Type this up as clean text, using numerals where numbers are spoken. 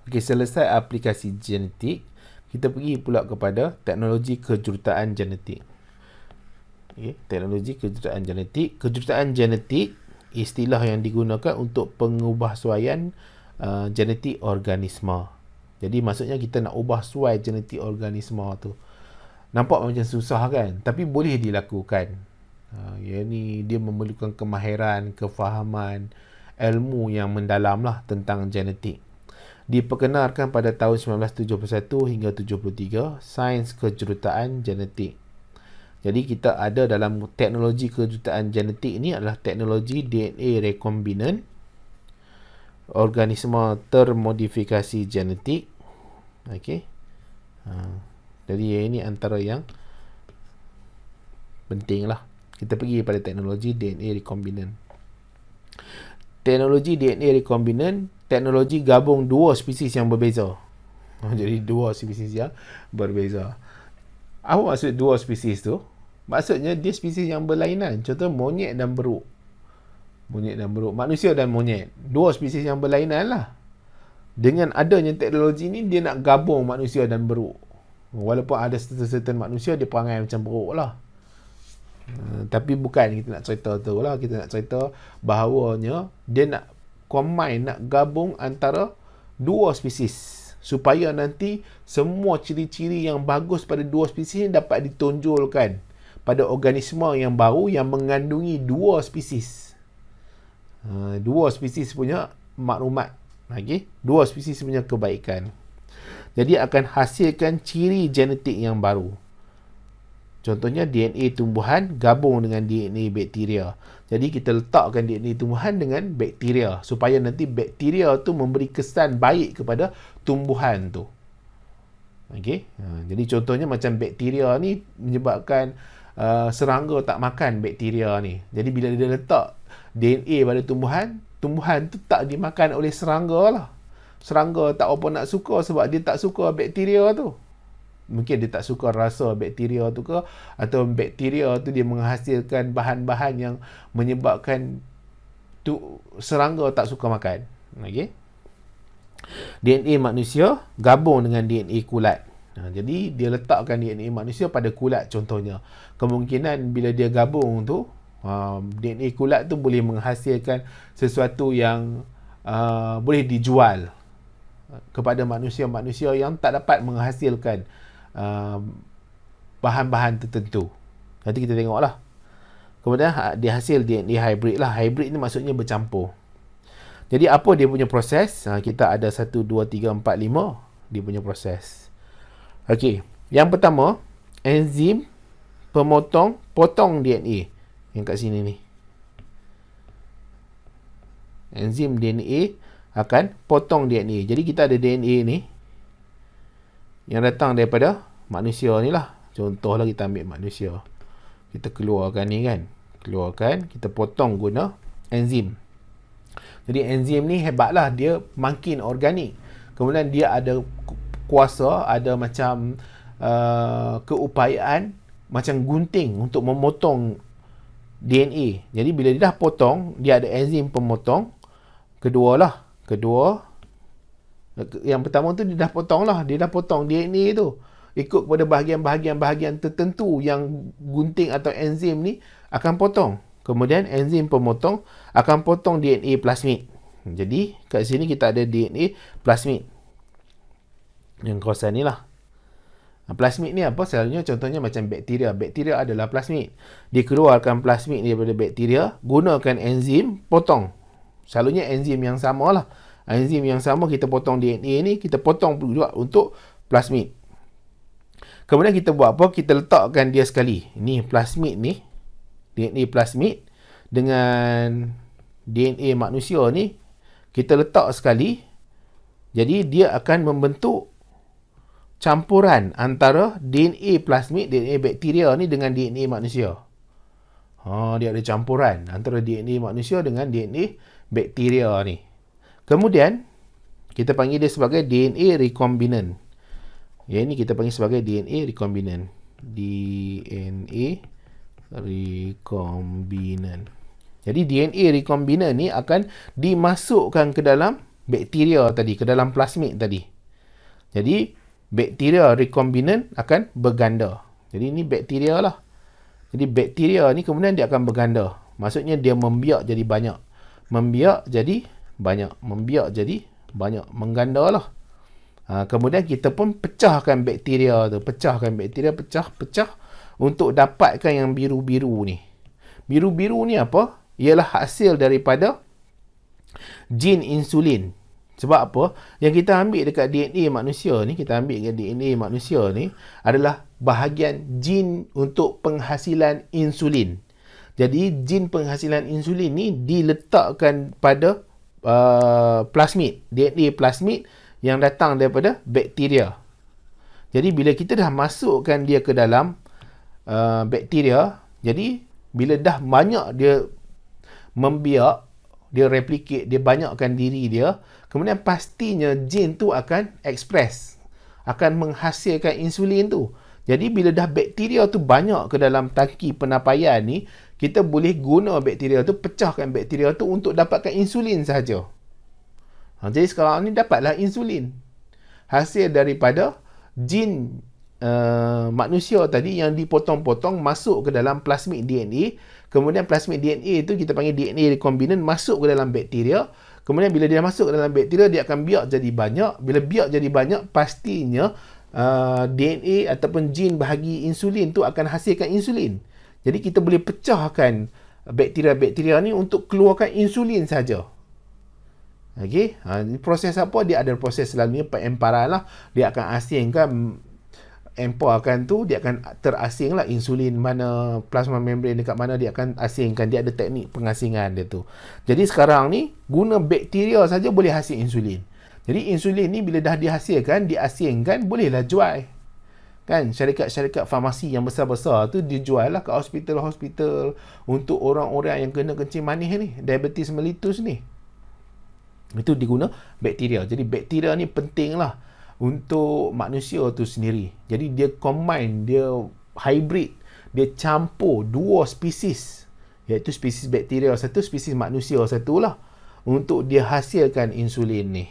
Okey, selesai aplikasi genetik, kita pergi pula kepada teknologi kejuruteraan genetik. Okay, teknologi kejuruteraan genetik. Kejuruteraan genetik istilah yang digunakan untuk pengubahsuaian genetik organisma. Jadi maksudnya kita nak ubah suai genetik organisma tu. Nampak macam susah kan? Tapi boleh dilakukan. Ini dia memerlukan kemahiran, kefahaman, ilmu yang mendalam lah tentang genetik. Diperkenalkan pada tahun 1971 hingga 73, sains kejuruteraan genetik. Jadi kita ada dalam teknologi kejuruteraan genetik ini adalah teknologi DNA rekombinan, organisma termodifikasi genetik. Okey. Jadi ini antara yang penting lah. Kita pergi pada teknologi DNA rekombinan. Teknologi DNA rekombinan, teknologi gabung dua spesies yang berbeza. Jadi dua spesies yang berbeza. Apa maksud dua spesies tu? Maksudnya dia spesies yang berlainan. Contoh monyet dan beruk. Monyet dan beruk. Manusia dan monyet. Dua spesies yang berlainan lah. Dengan adanya teknologi ni, dia nak gabung manusia dan beruk. Walaupun ada certain manusia, dia perangai macam beruk lah. Tapi bukan kita nak cerita tu lah. Kita nak cerita bahawanya dia nak combine, nak gabung antara dua spesies supaya nanti semua ciri-ciri yang bagus pada dua spesies ni dapat ditonjolkan pada organisma yang baru yang mengandungi dua spesies. Dua spesies punya maklumat. Okay? Dua spesies punya kebaikan. Jadi akan hasilkan ciri genetik yang baru. Contohnya DNA tumbuhan gabung dengan DNA bakteria. Jadi kita letakkan DNA tumbuhan dengan bakteria supaya nanti bakteria tu memberi kesan baik kepada tumbuhan tu. Okey. Jadi contohnya macam bakteria ni menyebabkan serangga tak makan bakteria ni. Jadi bila dia letak DNA pada tumbuhan, tumbuhan tu tak dimakan oleh serangga lah. Serangga tak apa nak suka sebab dia tak suka bakteria tu. Mungkin dia tak suka rasa bakteria tu ke, atau bakteria tu dia menghasilkan bahan-bahan yang menyebabkan tu serangga tak suka makan. Okey. DNA manusia gabung dengan DNA kulat. Jadi dia letakkan DNA manusia pada kulat contohnya. Kemungkinan bila dia gabung tu, DNA kulat tu boleh menghasilkan sesuatu yang boleh dijual kepada manusia-manusia yang tak dapat menghasilkan bahan-bahan tertentu. Nanti kita tengoklah. Kemudian dia hasil DNA hybrid lah. Hybrid ni maksudnya bercampur. Jadi apa dia punya proses? Kita ada 1, 2, 3, 4, 5 dia punya proses. Okey. Yang pertama, enzim potong DNA. Yang kat sini ni. Enzim DNA akan potong DNA. Jadi kita ada DNA ni yang datang daripada manusia ni lah. Contohlah kita ambil manusia. Kita keluarkan ni kan. Keluarkan, kita potong guna enzim. Jadi enzim ni hebatlah. Dia makin organik. Kemudian dia ada kuasa, ada macam keupayaan macam gunting untuk memotong DNA. Jadi bila dia dah potong, dia ada enzim pemotong. Kedua, yang pertama tu dia dah potong lah. Dia dah potong DNA tu. Ikut kepada bahagian-bahagian tertentu yang gunting atau enzim ni akan potong. Kemudian enzim pemotong akan potong DNA plasmid. Jadi kat sini kita ada DNA plasmid. Yang kawasan ni lah. Plasmid ni apa? Selalunya contohnya macam bakteria. Bakteria adalah plasmid. Dia keluarkan plasmid daripada bakteria, gunakan enzim, potong. Selalunya enzim yang sama lah. Enzim yang sama kita potong DNA ni, kita potong juga untuk plasmid. Kemudian kita buat apa? Kita letakkan dia sekali. Ni plasmid ni, DNA plasmid dengan DNA manusia ni, kita letak sekali. Jadi dia akan membentuk campuran antara DNA plasmid, DNA bakteria ni dengan DNA manusia. Dia ada campuran antara DNA manusia dengan DNA bakteria ni. Kemudian kita panggil dia sebagai DNA rekombinan. Ya, ini kita panggil sebagai DNA rekombinan. DNA rekombinan. Jadi DNA rekombinan ni akan dimasukkan ke dalam bakteria tadi, ke dalam plasmid tadi. Jadi, bakteria rekombinant akan berganda. Jadi, ini bakteria lah. Jadi, bakteria ni kemudian dia akan berganda. Maksudnya, dia membiak jadi banyak. Membiak jadi banyak. Membiak jadi banyak. Mengganda lah. Kemudian, kita pun pecahkan bakteria tu. Pecahkan bakteria, pecah untuk dapatkan yang biru-biru ni. Biru-biru ni apa? Ialah hasil daripada gene insulin. Sebab apa? Yang kita ambil dekat DNA manusia ni, adalah bahagian gene untuk penghasilan insulin. Jadi, gene penghasilan insulin ni diletakkan pada plasmid, DNA plasmid yang datang daripada bakteria. Jadi, bila kita dah masukkan dia ke dalam bakteria, jadi bila dah banyak dia membiak, dia replicate, dia banyakkan diri dia, kemudian pastinya gene tu akan express, akan menghasilkan insulin tu. Jadi bila dah bakteria tu banyak ke dalam tangki penapaian ni, kita boleh guna bakteria tu, pecahkan bakteria tu untuk dapatkan insulin sahaja. Jadi sekarang ni dapatlah insulin. Hasil daripada gene manusia tadi yang dipotong-potong masuk ke dalam plasmid DNA. Kemudian plasmid DNA itu kita panggil DNA rekombinant, masuk ke dalam bakteria. Kemudian bila dia masuk ke dalam bakteria, dia akan biak jadi banyak. Bila biak jadi banyak, pastinya DNA ataupun gene bahagi insulin tu akan hasilkan insulin. Jadi kita boleh pecahkan bakteria-bakteria ni untuk keluarkan insulin saja. Okey, proses apa? Dia ada proses selalunya pemparan lah. Dia akan asingkan empor akan tu, dia akan terasing lah insulin mana, plasma membrane dekat mana, dia akan asingkan. Dia ada teknik pengasingan dia tu. Jadi sekarang ni guna bakteria saja boleh hasil insulin. Jadi insulin ni bila dah dihasilkan, diasingkan, bolehlah jual. Kan, syarikat-syarikat farmasi yang besar-besar tu dijual lah ke hospital-hospital untuk orang-orang yang kena kencing manis ni, diabetes mellitus ni. Itu diguna bakteria. Jadi bakteria ni penting lah untuk manusia tu sendiri. Jadi dia combine, dia hybrid, dia campur dua spesies, iaitu spesies bakteria satu, spesies manusia satu lah, untuk dia hasilkan insulin ni.